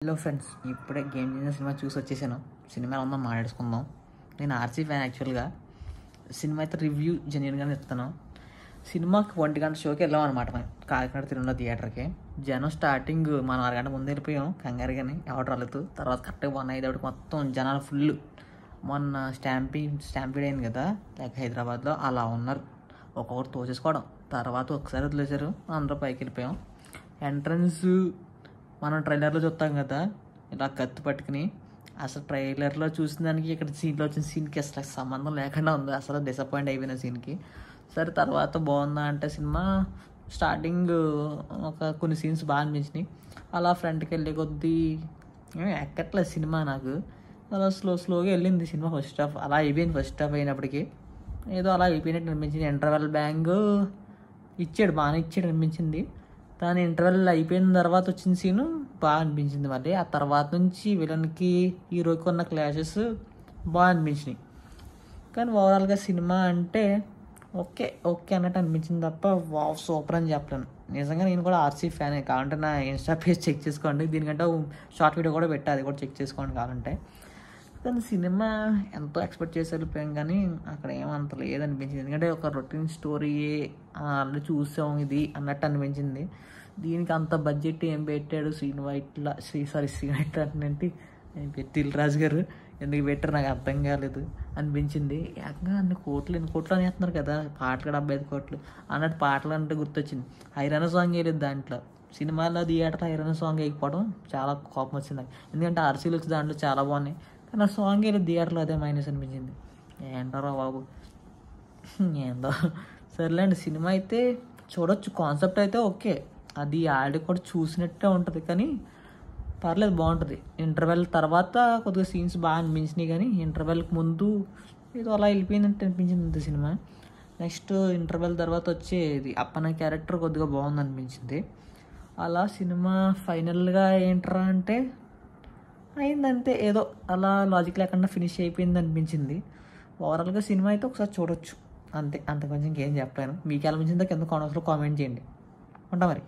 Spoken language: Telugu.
హలో ఫ్రెండ్స్, ఇప్పుడే గేమ్ చేసిన సినిమా చూసి వచ్చేసాను. సినిమా ఎలా ఉందో మాట్లాడుకుందాం. నేను ఆర్సీ ఫ్యాన్ యాక్చువల్గా. సినిమా అయితే రివ్యూ జెన్యున్గానే ఇస్తాను. సినిమాకి 1 గంట షోకి వెళ్ళాం అనమాట. మనం కాకినాడ తిరుమల థియేటర్కి. జనం స్టార్టింగ్ మనం 6 గంట ముందు వెళ్ళిపోయాం కంగారు, కానీ ఎవరు రాలేదు. తర్వాత కరెక్ట్గా 1:05 మొత్తం జనాలు ఫుల్. మొన్న స్టాంపీడ్ అయింది కదా లైక్ హైదరాబాద్లో, అలా ఉన్నారు. ఒక్కొక్కరు తోచేసుకోవడం. తర్వాత ఒకసారి వదిలేశారు, అందరూ పైకి వెళ్ళిపోయాం. ఎంట్రన్స్ మనం ట్రైలర్లో చూస్తాం కదా ఇలా కత్తి పట్టుకుని, అసలు ట్రైలర్లో చూసిన దానికి ఇక్కడ సీన్లో వచ్చిన సీన్కి అసలు సంబంధం లేకుండా ఉంది. అసలు డిసప్పాయింట్ అయిపోయిన సీన్కి. సరే తర్వాత బాగుందా అంటే సినిమా స్టార్టింగ్ కొన్ని సీన్స్ బాగా అనిపించినాయి. అలా ఫ్రంట్కి వెళ్ళే కొద్దీ ఎక్కట్లేదు సినిమా నాకు. అలా స్లోగా వెళ్ళింది సినిమా. ఫస్ట్ హాఫ్ అలా అయిపోయింది. ఫస్ట్ హాఫ్ అయినప్పటికీ ఏదో అలా అయిపోయినట్టు అనిపించింది. ఇంటర్వెల్ బ్యాంగ్ బాగానే ఇచ్చాడు అనిపించింది. దాని ఇంటర్వెల్ అయిపోయిన తర్వాత వచ్చిన సీను బాగా అనిపించింది. మళ్ళీ ఆ తర్వాత నుంచి విలన్కి హీరోకి ఉన్న క్లాషెస్ బాగా అనిపించినాయి. కానీ ఓవరాల్గా సినిమా అంటే ఓకే అన్నట్టు అనిపించింది తప్ప వావ్ సూపర్ అని చెప్పలేను. నిజంగా నేను కూడా ఆర్సీ ఫ్యానే. కావాలంటే నా ఇన్స్టా పేజ్ చెక్ చేసుకోండి. దీనికంటే షార్ట్ వీడియో కూడా పెట్టా, అది కూడా చెక్ చేసుకోండి కావాలంటే. కానీ సినిమా ఎంతో ఎక్స్పెక్ట్ చేసి వెళ్ళిపోయాం, కానీ అక్కడ ఏమంత లేదనిపించింది. ఎందుకంటే ఒక రొటీన్ స్టోరీ ఆల్రెడీ చూసాం ఇది అన్నట్టు అనిపించింది. దీనికి అంత బడ్జెట్ ఏం పెట్టాడు శ్రీనైట్ అంటే దిల్ రాజు గారు ఎందుకు పెట్టారు నాకు అర్థం కాలేదు అనిపించింది. ఏకంగా ఎన్ని కోట్లు అనేస్తున్నారు కదా, పాటలు 75 కోట్లు అన్నట్టు. పాటలు అంటే గుర్తొచ్చింది, హైరానా సాంగ్ వేయలేదు దాంట్లో. సినిమాలో థియేటర్ హైరానా సాంగ్ వేయకపోవడం చాలా కోపం వచ్చింది నాకు. ఎందుకంటే ఆర్సీలు వచ్చి దాంట్లో చాలా బాగున్నాయి, కానీ ఆ సాంగ్ వేయలేదు థియేటర్లో. అదే మైనస్ అనిపించింది. ఏంటారా బాబు, ఏందో. సర్లేండి, సినిమా అయితే చూడొచ్చు. కాన్సెప్ట్ అయితే ఓకే, అది ఆల్రెడీ కూడా చూసినట్టే ఉంటుంది, కానీ పర్లేదు, బాగుంటుంది. ఇంటర్వెల్ తర్వాత కొద్దిగా సీన్స్ బాగా అనిపించినాయి, కానీ ఇంటర్వెల్కి ముందు ఏదో అలా వెళ్ళిపోయిందంటే అనిపించింది అంత సినిమా. నెక్స్ట్ ఇంటర్వెల్ తర్వాత వచ్చేది అప్పన్న క్యారెక్టర్ కొద్దిగా బాగుంది అనిపించింది. అలా సినిమా ఫైనల్గా ఏంట్రా అంటే అయిందంతే, ఏదో అలా లాజిక్ లేకుండా ఫినిష్ అయిపోయింది అనిపించింది. ఓవరాల్గా సినిమా అయితే ఒకసారి చూడొచ్చు అంతే, అంతకుమించి ఇంకేం చెప్పలేను. మీకు ఎలా అనిపించిందో కింద కామెంట్లో కామెంట్ చేయండి. ఉంటా మరి.